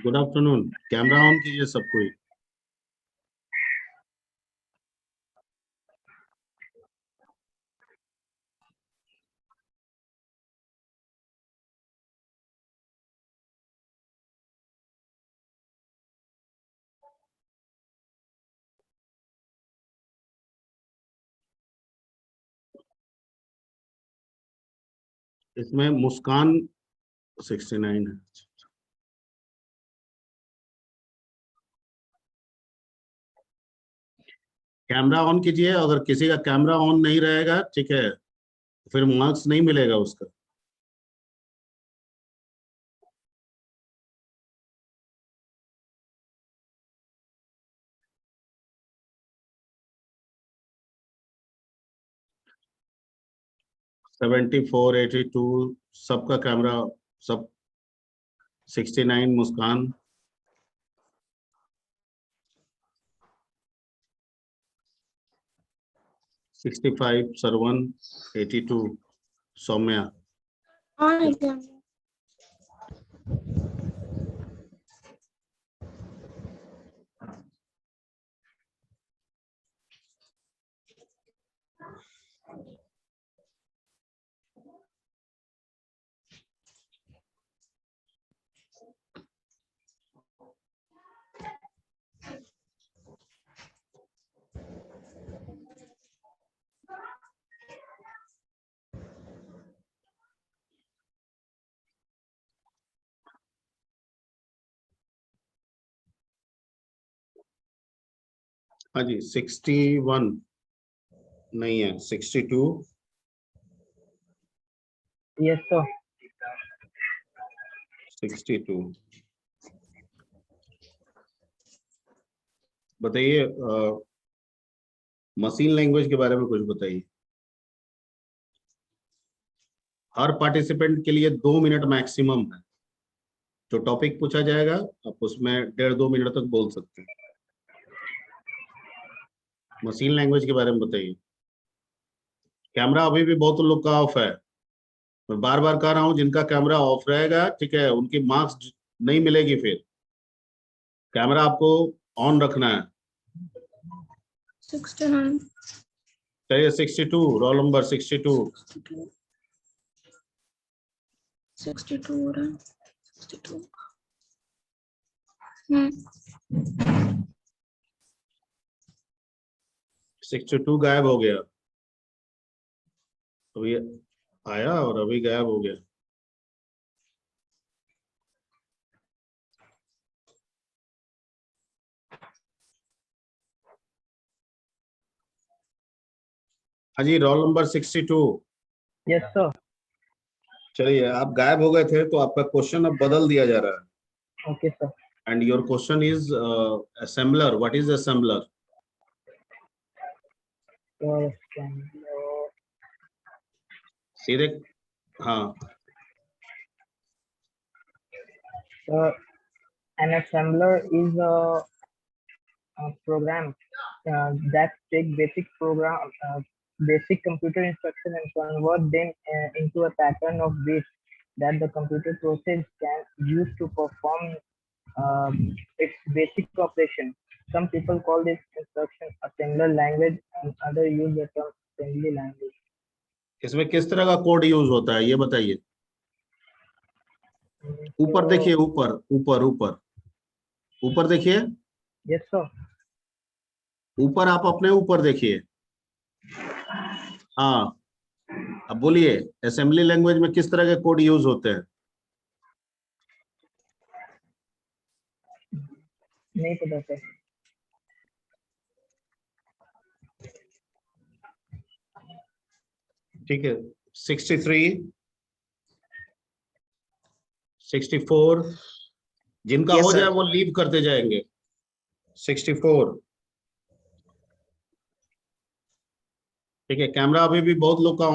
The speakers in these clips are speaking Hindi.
Good afternoon. कैमरा ऑन कीजिए सब कोई। इसमें मुस्कान 69 है। कैमरा ऑन कीजिए। अगर किसी का कैमरा ऑन नहीं रहेगा, ठीक है, फिर मार्क्स नहीं मिलेगा उसका। सेवेंटी फोर 82 सबका कैमरा, सब 69 मुस्कान, 65 सरवन, 82 सौम्या। On exam. हाँ जी, 61 नहीं है, 62। Yes, sir. 62 बताइए। मशीन लैंग्वेज के बारे में कुछ बताइए। हर पार्टिसिपेंट के लिए 2 मिनट मैक्सिमम है। जो टॉपिक पूछा जाएगा आप उसमें 1.5-2 मिनट तक बोल सकते हैं। मशीन लैंग्वेज के बारे में बताइए। कैमरा अभी भी बहुत लोग का ऑफ है। मैं बार बार कह रहा हूं, जिनका कैमरा ऑफ रहेगा, ठीक है, उनकी मार्क्स नहीं मिलेगी। फिर कैमरा आपको ऑन रखना है। 69. चलिए 62, रोल नंबर 62। 62 हो रहा है. 62. 62 गायब हो गया। अभी आया और अभी गायब हो गया। हाँ जी, रोल नंबर 62। Yes, sir. चलिए, आप गायब हो गए थे तो आपका क्वेश्चन अब बदल दिया जा रहा है। Okay, sir. And your question is assembler. What is assembler? सीधे, हाँ। An assembler is a program that take basic computer instruction and convert them into a pattern of bits that the computer process can use to perform its basic operation. Some people call this instruction assembler language, and others use the term assembly language. इसमें किस तरह का कोड यूज होता है ये बताइए। ऊपर देखिए, ऊपर ऊपर ऊपर ऊपर देखिए। Yes, sir. ऊपर, आप अपने ऊपर देखिए। हाँ, अब बोलिए, असेंबली लैंग्वेज में किस तरह के कोड यूज होते हैं? नहीं पता सर। ठीक है, 63, 64, जिनका Yes, हो sir. जाए वो लीव करते जाएंगे। 64। ठीक है, कैमरा अभी भी बहुत लोग का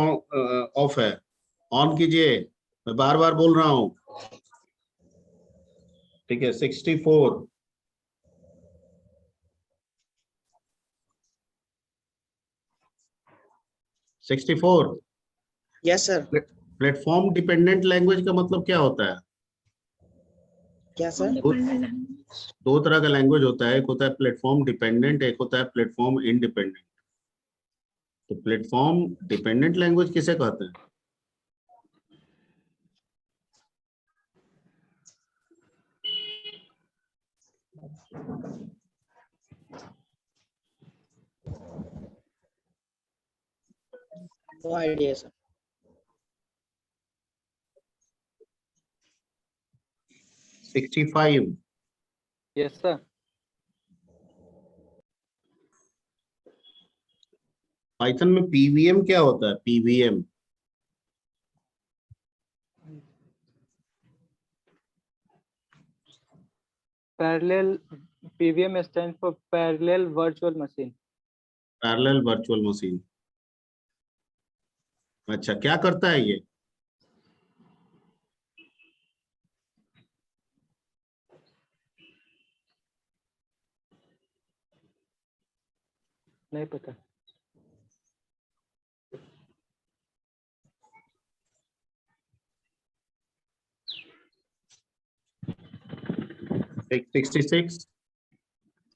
ऑफ है। ऑन कीजिए, मैं बार बार बोल रहा हूं। ठीक है, 64। Sixty four. Yes, sir. Platform dependent language का मतलब क्या होता है? क्या सर? दो, दो तरह का लैंग्वेज होता है, एक होता है प्लेटफॉर्म डिपेंडेंट, एक होता है प्लेटफॉर्म इंडिपेंडेंट। तो प्लेटफॉर्म डिपेंडेंट लैंग्वेज किसे कहते हैं? No idea sir. Sixty five. Yes, sir. Python में पीवीएम क्या होता है? PVM Parallel PVM stands for Parallel Virtual Machine. Parallel virtual machine. अच्छा, क्या करता है ये? नहीं पता। Like 66,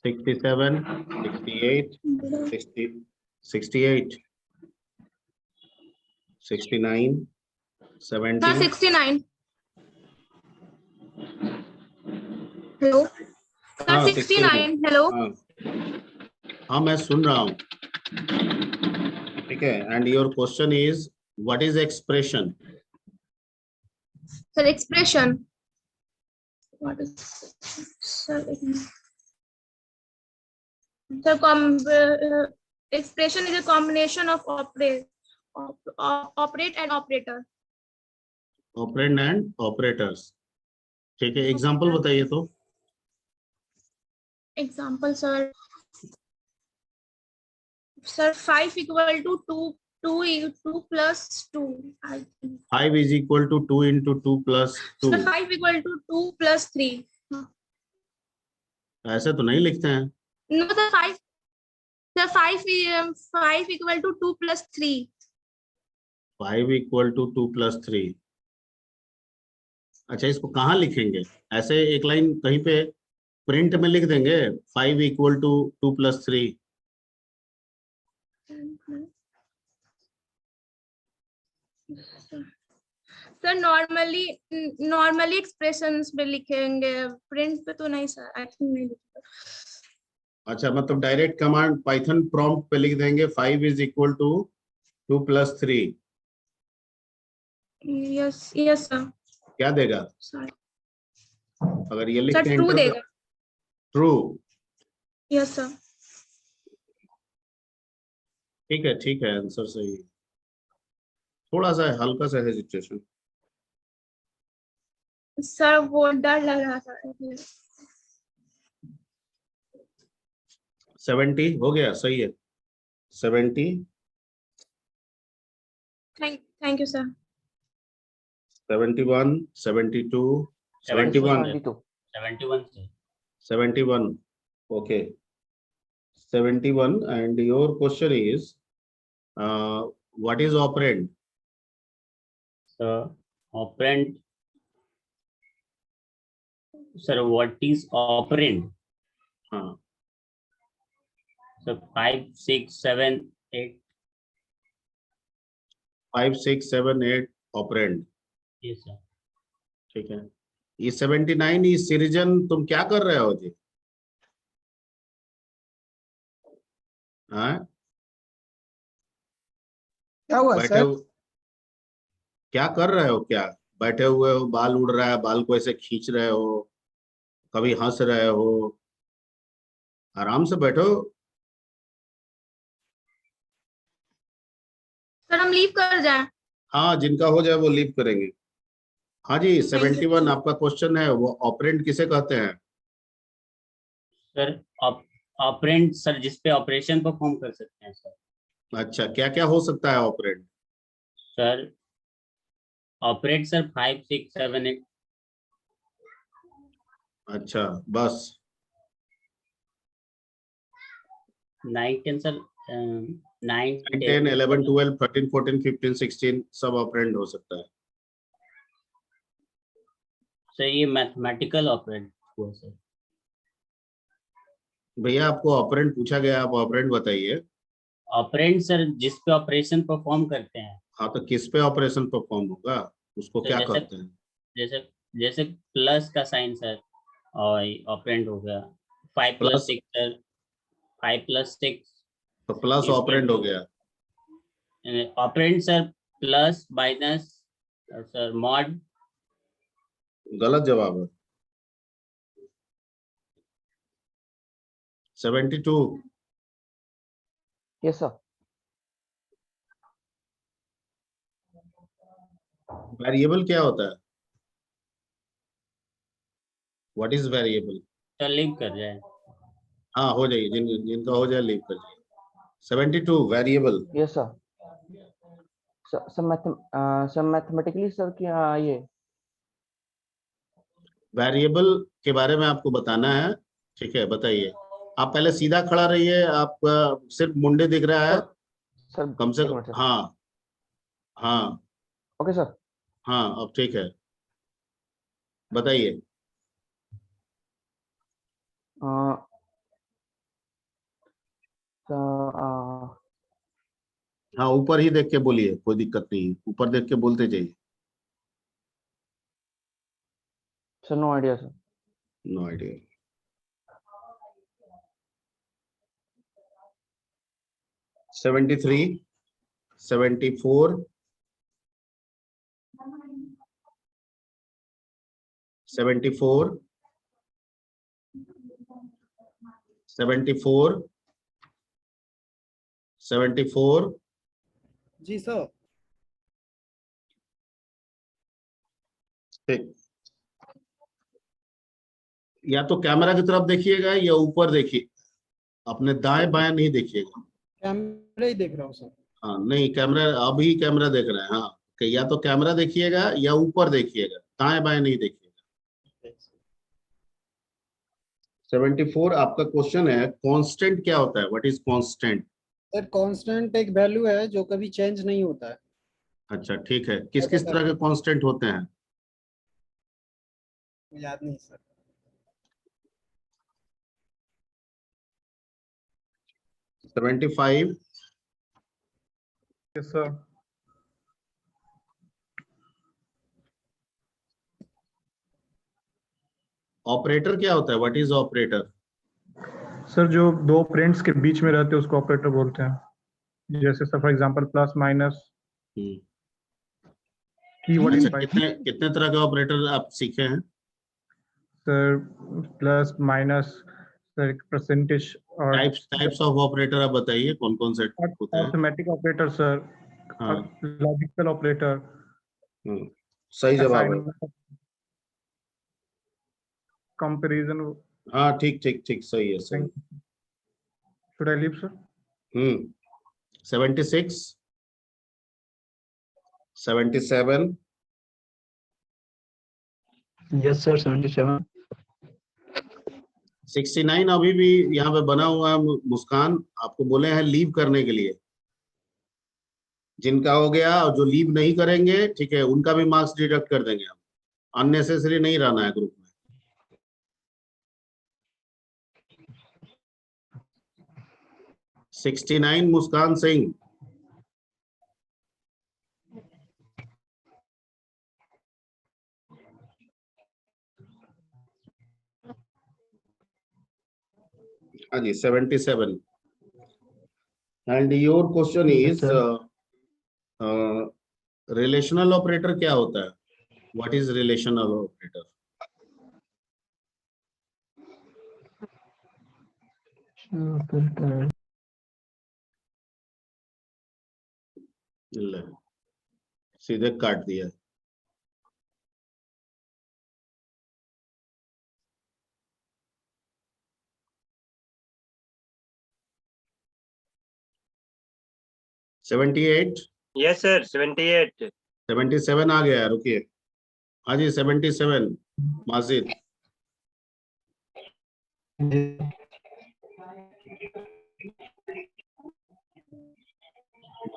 67, 68, 60, 68, 69, 70. 69. Hello. हाँ, 69. Hello. हाँ हाँ, मैं सुन रहा हूँ। ठीक है, and your question is what is expression? Sir, expression. What is sir? Expression is a combination of operate and operator. Operand and operators. ठीक है, एग्जांपल बताइए तो। Example, sir. Sir, 5 equal to 2 plus 2. I think. 5 is equal to 2 into 2 plus 2. Sir, 5 equal to 2 plus 3. ऐसे तो नहीं लिखते हैं। No, the 5. The 5 equal to 2 plus 3. 5 equal to 2 plus 3। अच्छा, इसको कहाँ लिखेंगे? ऐसे एक लाइन कहीं पे प्रिंट में लिख देंगे 5 equal to 2 plus 3। Sir normally expressions पे लिखेंगे, प्रिंट पे तो नहीं सर, आई थिंक नहीं लिखेंगे। अच्छा, मतलब डायरेक्ट कमांड पाइथन प्रॉम्प्ट पे लिख देंगे 5 is equal to 2 plus 3। Yes yes sir. क्या देगा सर अगर ये लिख के ट्रू एंटर? देगा। ट्रू। Yes sir. ठीक है, आंसर सही है। थोड़ा सा हल्का सा हेजिटेशन। सर वो डर लग रहा था। 70 हो गया, सही है। 70, thank you sir. 71, 72, 71, 71, okay, 71, and your question is what is operand? Operand, sir, what is operand? हाँ, So 5, 6, 7, 8. 5, 6, 7, 8 operand। Yes, sir. ठीक है, ये 79 ये सिरिजन तुम क्या कर रहे हो जी? हाँ, क्या हुआ बैठे सर? हो, क्या कर रहे हो? क्या बैठे हुए हो, बाल उड़ रहा है, बाल को ऐसे खींच रहे हो, कभी हंस रहे हो? आराम से बैठो। सर हम लीव कर जाएं? हाँ, जिनका हो जाए वो लीव करेंगे। हाँ जी, 71 आपका क्वेश्चन है, वो ऑपरेंड किसे कहते हैं? Sir, ऑपरेंड सर जिसपे ऑपरेशन परफॉर्म कर सकते हैं सर। अच्छा, क्या क्या हो सकता है ऑपरेंड? Sir operate sir 5, 6, 7, 8। अच्छा, बस 9, 10 सर 9, 10, 11, 12, 13, 14, 15, 16 सब ऑपरेंड हो सकता है। सर ये मैथमेटिकल ऑपरेंड हुआ सर। भैया आपको ऑपरेंड पूछा गया, आप ऑपरेंड बताइए। ऑपरेंड सर जिस पे ऑपरेशन परफॉर्म करते हैं। हाँ तो किस पे ऑपरेशन परफॉर्म होगा, उसको तो क्या जैसे कहते हैं? जैसे जैसे प्लस का साइन सर, और ऑपरेंड हो गया 5 + प्लस, 6 सर, 5 + 6 तो प्लस ऑपरेंड हो गया। Operand sir plus minus sir mod. गलत जवाब है। 72। Yes, sir. वेरिएबल क्या होता है? What is variable? तो लीव कर जाए। हाँ हो जाइए, जिनका हो जाए लीव कर जाइए। 72 variable. Yes, sir. Sir, mathematically, sir, क्या ये? वेरिएबल के बारे में आपको बताना है, ठीक है बताइए। आप पहले सीधा खड़ा रहिए, आपका सिर्फ मुंडे दिख रहा है। Sir, कम से एक कम, मिनट, sir. हाँ हाँ Okay, sir. हाँ अब ठीक है, बताइए। Uh, so, हाँ ऊपर ही देख के बोलिए, कोई दिक्कत नहीं, ऊपर देख के बोलते जाइए। sir, no idea, sir. No idea. 73, 74, 74, 74, 74। जी सर। ठीक, या तो कैमरा की तरफ देखिएगा या ऊपर देखिए, अपने दाएं बाएं नहीं देखिएगा। कैमरे ही देख रहा हूँ सर। हाँ नहीं, कैमरा अभी कैमरा देख रहे हैं, हाँ कि या तो कैमरा देखिएगा या ऊपर देखिएगा, दाएं बाएं नहीं देखिएगा। 74 आपका क्वेश्चन है, कांस्टेंट क्या होता है? What is constant? Sir constant एक वैल्यू है जो कभी चेंज नहीं होता है। अच्छा ठीक है, किस किस तरह के कांस्टेंट होते हैं? याद नहीं सर। 75। Yes sir. ऑपरेटर क्या होता है? What is operator? सर जो दो ऑपरेंड्स के बीच में रहते हैं उसको ऑपरेटर बोलते हैं। जैसे sir for example plus minus, keyword अच्छा, इम्प्लाई। कितने कितने तरह के ऑपरेटर आप सीखे हैं? Sir plus minus, sir percentage और टाइप्स ऑफ ऑपरेटर आप बताइए, कौन कौन से होते हैं? अर्थमेटिक ऑपरेटर सर, हाँ लॉजिकल ऑपरेटर, सही जवाब है। कंपैरिजन। हाँ ठीक ठीक ठीक, सही है सही। Should I leave sir? 76, 77, yes sir 77। 69 अभी भी यहाँ पे बना हुआ है। मुस्कान आपको बोले हैं लीव करने के लिए, जिनका हो गया और जो लीव नहीं करेंगे ठीक है उनका भी मार्क्स डिडक्ट कर देंगे हम। अननेसेसरी नहीं रहना है ग्रुप में। सिक्सटी 69 मुस्कान सिंह। हाँ जी 77। And your question is relational operator क्या होता है? What is relational operator? सीधे काट दिया। $78। Yes sir 78। 77 आ गया, रुकिए। हाँ जी 77 माजिद।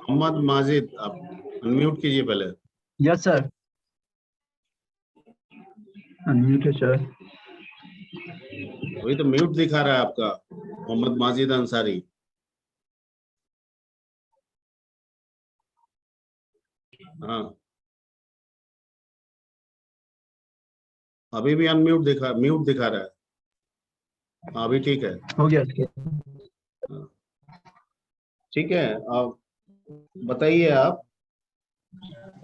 मोहम्मद माजिद, आप अनम्यूट कीजिए पहले। Yes sir. Unmuted, sir. वही तो म्यूट दिखा रहा है आपका मोहम्मद माजिद अंसारी। हाँ, अभी भी म्यूट दिखा रहा है। हाँ, अभी ठीक है। हो गया sir. ठीक है, अब बताइए आप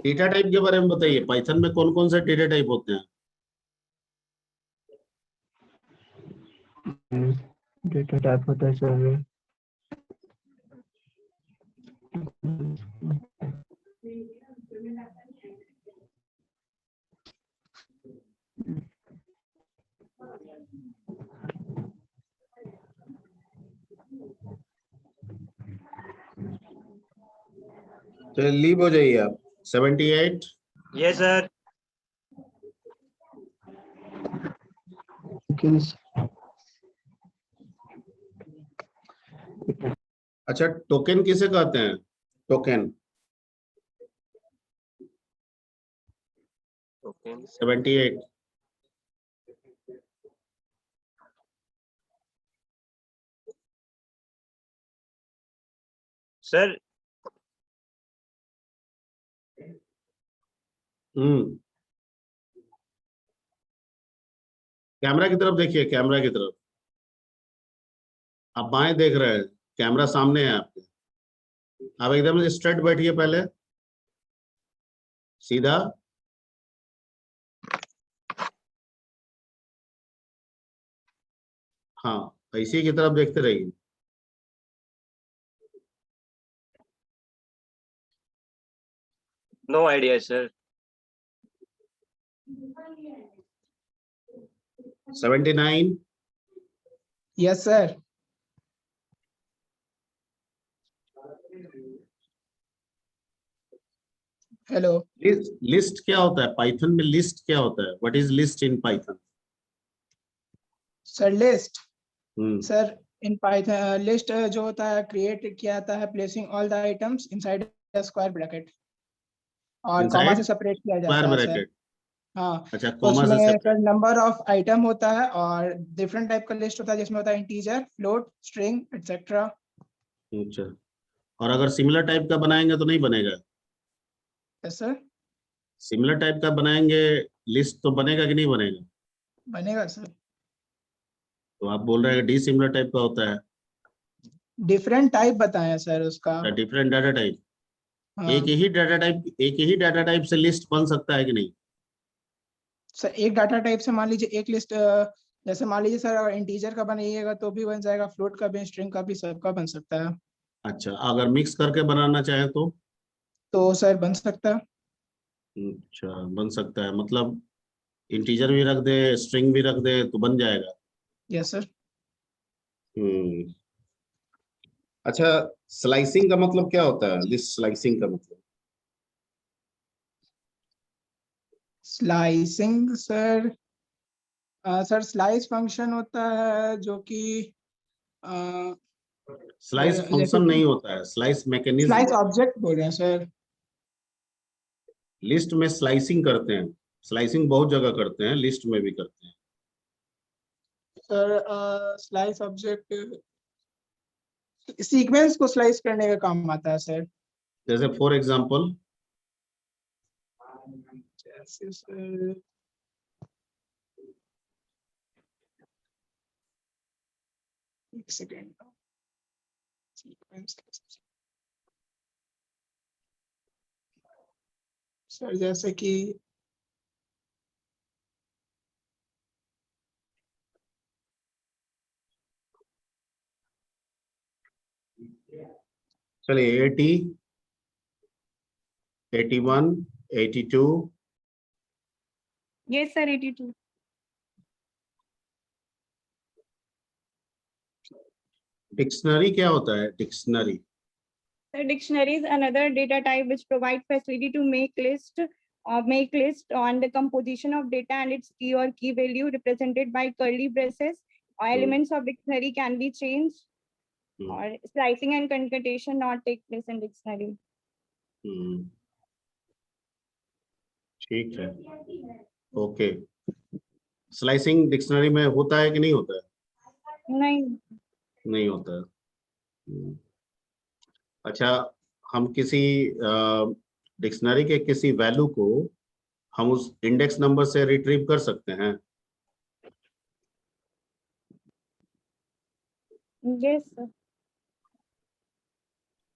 डेटा टाइप के बारे में बताइए। पाइथन में कौन कौन से डेटा टाइप होते हैं? डेटा टाइप होता है सर. तो लीव हो जाइए आप। 78। Yes, sir. Tokens. अच्छा, टोकन किसे कहते हैं? Token Okay. 78। Sir, कैमरा की तरफ देखिए, कैमरा की तरफ। आप बाएं देख रहे हैं, कैमरा सामने है आपके। आप एकदम स्ट्रेट बैठिए पहले, सीधा। हाँ, इसी की तरफ देखते रहिए। no idea, sir. 79। Yes, sir. Hello. List क्या होता है पाइथन में? लिस्ट क्या होता है? What is list in Python? Sir, list. Hmm, Sir, in Python, list जो होता है create किया जाता है placing all the items inside a square bracket और कॉमा Inside से सेपरेट किया स्क्वायर जाता है सर। ब्रैकेट। हाँ, अच्छा, तो कॉमा से उसमें separate. Sir number of item होता है और डिफरेंट टाइप का लिस्ट होता है जिसमें होता है इंटीजर, फ्लोट, स्ट्रिंग एटसेट्रा। अच्छा, और अगर सिमिलर टाइप का बनाएंगे तो नहीं बनेगा? यस सर, सिमिलर टाइप का बनाएंगे लिस्ट तो बनेगा कि नहीं बनेगा? बनेगा सर। तो आप बोल रहे हैं डी सिमिलर टाइप का होता है। डिफरेंट टाइप बताया सर उसका। Different data type. हाँ एक ही डाटा टाइप से लिस्ट बन सकता है कि नहीं? सर, एक डाटा टाइप से मान लीजिए एक लिस्ट, जैसे मान लीजिए सर अगर इंटीजर का बनाइएगा तो भी बन जाएगा, फ्लोट का भी, स्ट्रिंग का भी, सबका बन सकता है। अच्छा, अगर मिक्स करके बनाना चाहे तो सर बन सकता है। अच्छा, बन सकता है मतलब इंटीजर भी रख दे, स्ट्रिंग भी रख दे तो बन जाएगा। Yes sir. हम्म। अच्छा, स्लाइसिंग का मतलब क्या होता है? लिस्ट स्लाइसिंग का मतलब? Slicing sir, sir slice function होता है जो कि स्लाइस जैसे फंक्शन कि नहीं होता है, स्लाइस मैकेनिज्म। स्लाइस ऑब्जेक्ट बोल रहे हैं सर। लिस्ट में स्लाइसिंग करते हैं। स्लाइसिंग बहुत जगह करते हैं, लिस्ट में भी करते हैं। सर स्लाइस ऑब्जेक्ट सीक्वेंस को स्लाइस करने का काम आता है सर। जैसे फॉर एग्जांपल, जैसे सर एक सेकेंड, सीक्वेंस सर जैसे कि चलिए 80, 81, 82। Yes, sir, 82. डिक्शनरी क्या होता है? Dictionary The dictionary is another data type which provides facility to make list on the composition of data and its key or key value represented by curly braces. Or elements of dictionary can be changed, or slicing and concatenation not take place in dictionary. ठीक है, ओके। स्लाइसिंग डिक्शनरी में होता है कि नहीं होता है? नहीं। नहीं होता है। अच्छा, हम किसी डिक्शनरी के किसी वैल्यू को हम उस इंडेक्स नंबर से रिट्रीव कर सकते हैं? Yes sir.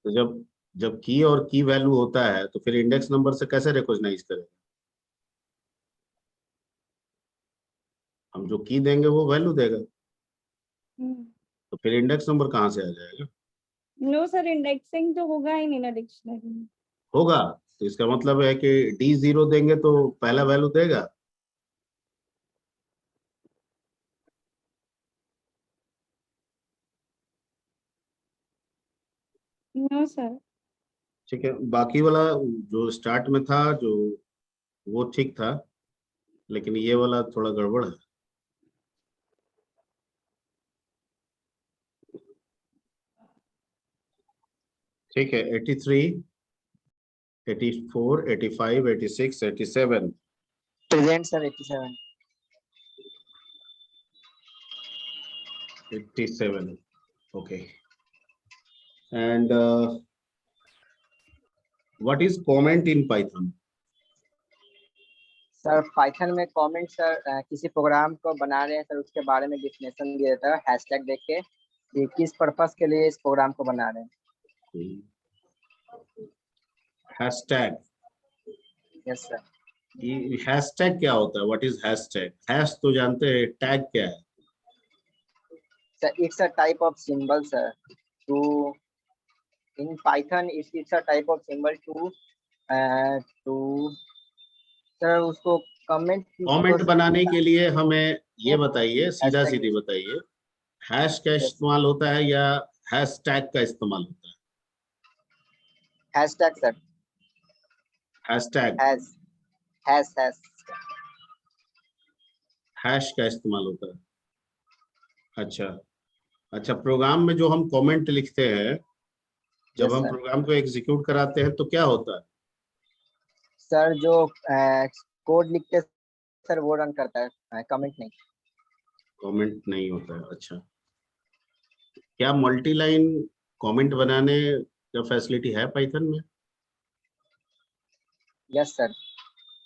तो जब जब की और की वैल्यू होता है तो फिर इंडेक्स नंबर से कैसे रिकॉग्नाइज करें? हम जो की देंगे वो वैल्यू देगा, तो फिर इंडेक्स नंबर कहाँ से आ जाएगा? नो सर, इंडेक्सिंग तो होगा ही नहीं ना डिक्शनरी में। होगा, तो इसका मतलब है कि D0 देंगे तो पहला वैल्यू देगा। No sir. ठीक है, बाकी वाला जो स्टार्ट में था जो वो ठीक था, लेकिन ये वाला थोड़ा गड़बड़ है। ठीक है, 83, 84, 85, 86, 87। Present sir 87. 87, okay. And what is comment in Python? Sir Python में कमेंट सर किसी प्रोग्राम को बना रहे हैं सर उसके बारे में डेफिनेशन दिया जाता है हैशटैग देख के कि किस पर्पस के लिए इस प्रोग्राम को बना रहे हैं। Hashtag, yes sir. ये हैशटैग क्या होता है? What is hashtag? हैश तो जानते हैं, टैग क्या है? Sir it's a type of symbol sir too in Python it's a type of symbol too sir उसको कमेंट बनाने के लिए हमें ये बताइए, सीधा Hashtag सीधी बताइए, हैश का इस्तेमाल होता है या हैशटैग का इस्तेमाल होता है? Hashtag sir. Hashtag, hash hash का इस्तेमाल होता है। अच्छा अच्छा, प्रोग्राम में जो हम कमेंट लिखते हैं, जब Yes, हम sir. प्रोग्राम को एग्जीक्यूट कराते हैं तो क्या होता है? सर जो कोड लिखते सर वो रन करता है कमेंट नहीं। कमेंट नहीं होता है। अच्छा, क्या मल्टी लाइन कमेंट बनाने का फैसिलिटी है पाइथन में? Yes sir.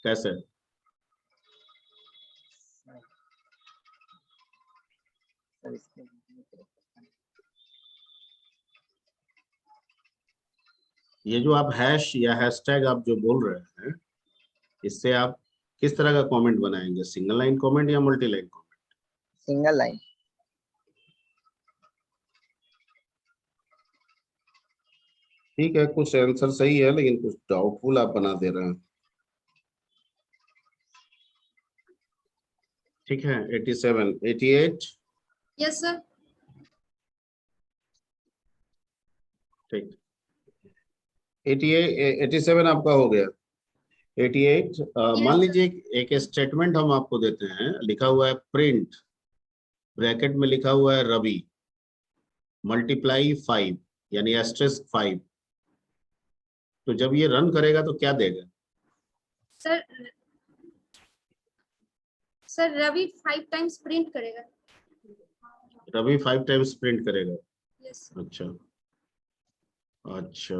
कैसे? ये जो आप हैश या हैशटैग आप जो बोल रहे हैं, इससे आप किस तरह का कमेंट बनाएंगे? सिंगल लाइन कमेंट या multi line comment? Single line. ठीक है, कुछ आंसर सही है लेकिन कुछ डाउटफुल आप बना दे रहे हैं। ठीक है, 87, 88। Yes sir. ठीक, 88, 87 आपका हो गया। 88, मान लीजिए एक स्टेटमेंट हम आपको देते हैं, लिखा हुआ है प्रिंट, ब्रैकेट में लिखा हुआ है रवि, मल्टीप्लाई 5 यानी एस्टेरिस्क 5। तो जब ये रन करेगा तो क्या देगा? सर रवि 5 टाइम्स प्रिंट करेगा। रवि 5 टाइम्स प्रिंट करेगा। यस। अच्छा अच्छा,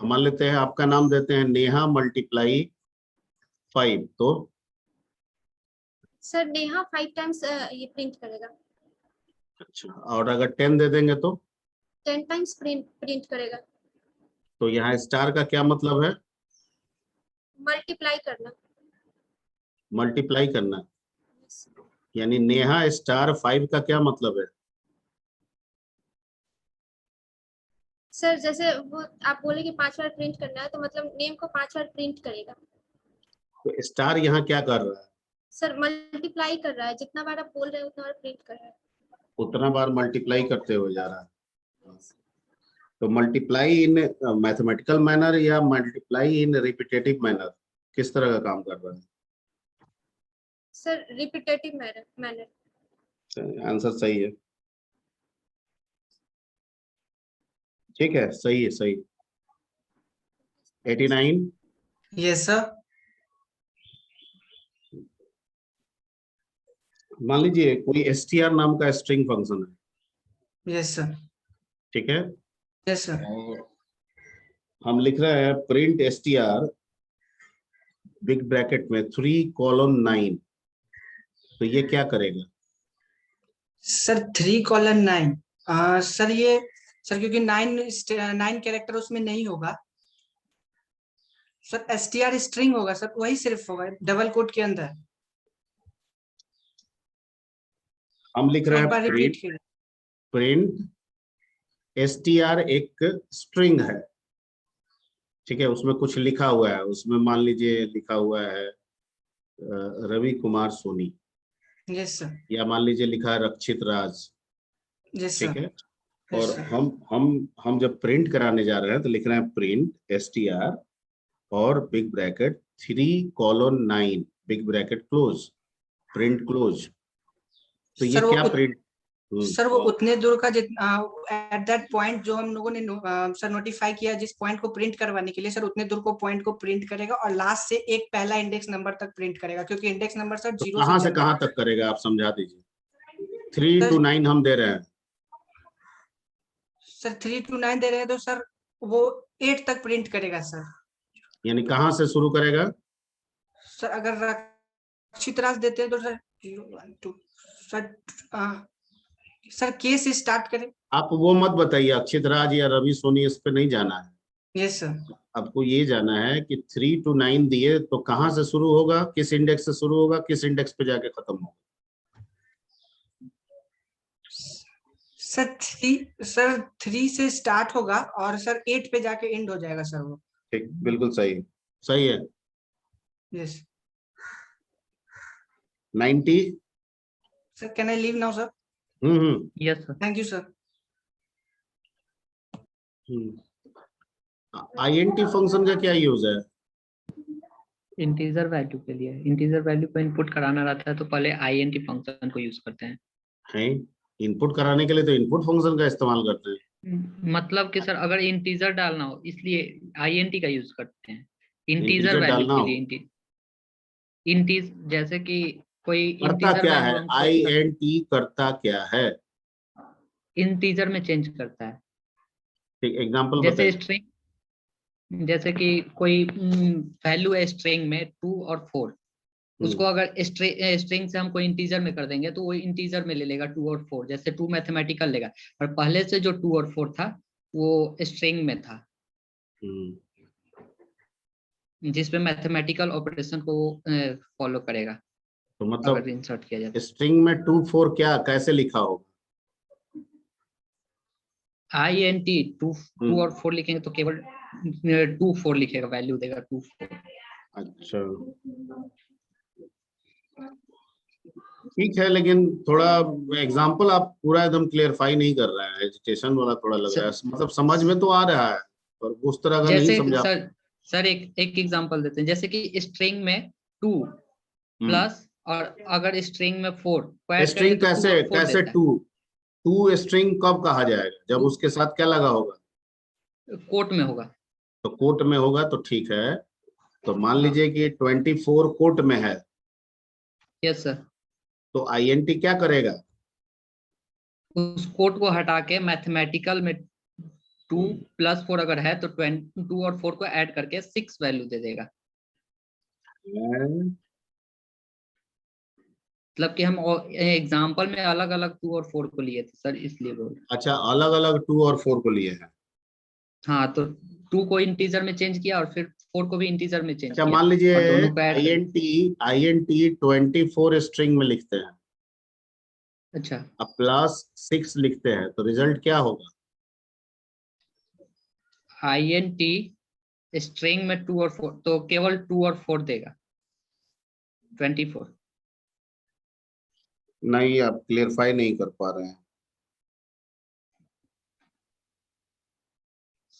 हम मान लेते हैं आपका नाम देते हैं नेहा मल्टीप्लाई 5, तो सर नेहा 5 टाइम्स ये प्रिंट करेगा। अच्छा, और अगर 10 दे देंगे तो 10 टाइम्स प्रिंट करेगा। तो यहाँ स्टार का क्या मतलब है? मल्टीप्लाई करना। मल्टीप्लाई करना। Yes. यानी नेहा स्टार 5 का क्या मतलब है? सर जैसे वो आप बोले कि 5 बार प्रिंट करना है तो मतलब नेम को 5 बार प्रिंट करेगा। तो स्टार यहाँ क्या कर रहा है? सर मल्टीप्लाई कर रहा है, जितना बार आप बोल रहे हैं उतना बार प्रिंट कर रहा है। उतना बार मल्टीप्लाई करते हुए जा रहा है। तो मल्टीप्लाई इन मैथमेटिकल मैनर या मल्टीप्लाई इन रिपीटेटिव मैनर, किस तरह का काम कर रहा है? Sir repetitive manner. आंसर सही है। ठीक है, सही है, सही। 89। Yes sir. मान लीजिए कोई str नाम का स्ट्रिंग फंक्शन है, यस सर, ठीक है, यस सर, और हम लिख रहे हैं प्रिंट str बिग ब्रैकेट में 3:9, तो ये क्या करेगा? सर 3:9। सर ये सर क्योंकि 9 कैरेक्टर उसमें नहीं होगा सर, str स्ट्रिंग होगा सर, वही सिर्फ होगा डबल कोट के अंदर। हम लिख रहे एक हैं बार रिपीट करें। प्रिंट str एक स्ट्रिंग है, ठीक है, उसमें कुछ लिखा हुआ है, उसमें मान लीजिए लिखा हुआ है रवि कुमार सोनी, यस सर, या मान लीजिए लिखा है रक्षित राज, यस ठीक सर, है। यस और सर, हम जब प्रिंट कराने जा रहे हैं तो लिख रहे हैं प्रिंट str और big bracket 3:9 big bracket close, print close, तो ये सर वो क्या प्रिंट? सर वो उतने दूर का जितना एट दैट पॉइंट जो हम लोगों ने सर नोटिफाई किया जिस पॉइंट को प्रिंट करवाने के लिए, सर उतने दूर को पॉइंट को प्रिंट करेगा और लास्ट से एक पहला इंडेक्स नंबर तक प्रिंट करेगा, क्योंकि इंडेक्स नंबर सर तो 0 कहाँ से से कहाँ तक करेगा, आप समझा दीजिए। 3 to 9 हम दे रहे हैं, सर 3 to 9 दे रहे हैं तो सर वो 8 तक प्रिंट करेगा सर। यानी कहाँ से शुरू करेगा? सर अगर रक्षित राज देते हैं तो सर 0 1 2 सर के से स्टार्ट करें। आप वो मत बताइए अक्षित राज या रवि सोनी, इस पे नहीं जाना है। यस सर, आपको ये जाना है कि 3 to 9 दिए तो कहाँ से शुरू होगा, किस इंडेक्स से शुरू होगा, किस इंडेक्स पे जाके खत्म होगा। सर 3 से स्टार्ट होगा और सर 8 पे जाके एंड हो जाएगा सर वो। ठीक, बिल्कुल सही, सही है। Yes 90। Sir, can I leave now sir? Yes sir. Thank you sir. INT function का क्या यूज है? इंटीजर वैल्यू के लिए, इंटीजर वैल्यू को इनपुट कराना रहता है तो पहले INT फंक्शन को यूज करते हैं। हैं इनपुट कराने के लिए तो इनपुट फंक्शन का इस्तेमाल करते हैं। मतलब कि सर अगर इंटीजर डालना हो इसलिए INT का यूज करते हैं, इंटीजर Integer वैल्यू डालना के हो। लिए। इंटीज जैसे कि कोई करता इंटीजर क्या है, वैल्यू INT करता क्या है? इंटीजर में चेंज करता है। ठीक, एग्जांपल जैसे बताइए। स्ट्रिंग, जैसे कि कोई वैल्यू है स्ट्रिंग में 2 और 4, उसको अगर स्ट्रिंग से हम कोई इंटीजर में कर देंगे तो वो इंटीजर में ले लेगा 2 और 4, जैसे 2 मैथमेटिकल लेगा, और पहले से जो 2 और 4 था वो स्ट्रिंग में था, जिसपे मैथमेटिकल ऑपरेशन को फॉलो करेगा। तो अगर मतलब इंसर्ट किया जाए स्ट्रिंग में 2 4 क्या कैसे लिखा होगा? INT 2 और 4 लिखेंगे तो केवल 2 4 लिखेगा, वैल्यू देगा 2 4। अच्छा, ठीक है, लेकिन थोड़ा एग्जांपल आप पूरा एकदम क्लियरफाई नहीं कर रहा है, एजुकेशन वाला थोड़ा लग रहा है, मतलब समझ में तो आ रहा है पर उस तरह का नहीं जैसे समझा। सर एक एग्जांपल देते हैं, जैसे कि स्ट्रिंग में 2 प्लस और अगर स्ट्रिंग में 4 को ऐड स्ट्रिंग करेंगे तो 2 कैसे और 4 कैसे देता 2 स्ट्रिंग कब कहा जाएगा, जब Two- उसके साथ क्या लगा होगा? है, कोट में होगा। तो कोट में होगा तो ठीक है, तो मान लीजिए कि 24 कोट में है, यस सर, तो INT क्या करेगा? उस कोट को हटा के मैथमेटिकल में 2 प्लस 4 अगर है तो 2 और 4 को ऐड करके 6 वैल्यू दे देगा। मतलब कि हम एग्जांपल में अलग अलग 2 और 4 को लिए थे सर, इसलिए बोल। अच्छा, अलग अलग 2 और 4 को लिए हैं। हाँ, तो 2 को इंटीजर में चेंज किया और फिर 4 को भी इंटीजर में चेंज अच्छा, किया, मान लीजिए और दोनों को ऐड INT 24 स्ट्रिंग में लिखते हैं, अच्छा, अब प्लस 6 लिखते हैं, तो रिजल्ट क्या होगा? INT स्ट्रिंग में 2 और 4 तो केवल 2 और 4 देगा, 24। नहीं, आप क्लियरफाई नहीं कर पा रहे हैं।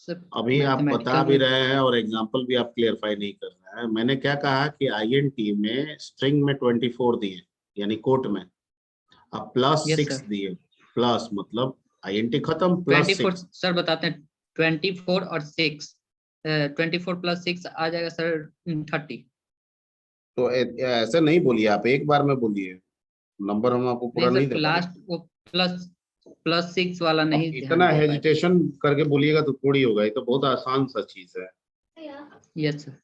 अभी आप बता भी रहे हैं और एग्जांपल भी आप क्लियरफाई नहीं कर रहे हैं। मैंने क्या कहा कि INT में स्ट्रिंग में 24 दिए, यानी कोट में, अब प्लस 6 दिए, प्लस मतलब INT खत्म, प्लस 24 6। सर बताते हैं, 24 और 6, 24 प्लस 6 आ जाएगा सर 30। तो ऐसे नहीं बोलिए, आप एक बार में बोलिए। नंबर हम आपको पूरा नहीं नहीं दे सर, पाएंगे। लास्ट वो +6 वाला नहीं ध्यान इतना दे पाए। हेजिटेशन करके बोलिएगा तो थोड़ी होगा, ये तो बहुत आसान सा चीज है। Yes sir.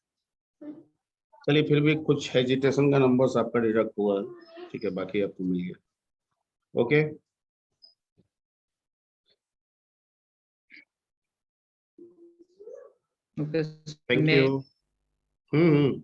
चलिए फिर भी कुछ हेजिटेशन का नंबर्स आपका डिडक्ट हुआ है, ठीक है, बाकी आपको मिल गया। ओके, ओके थैंक मैं यू।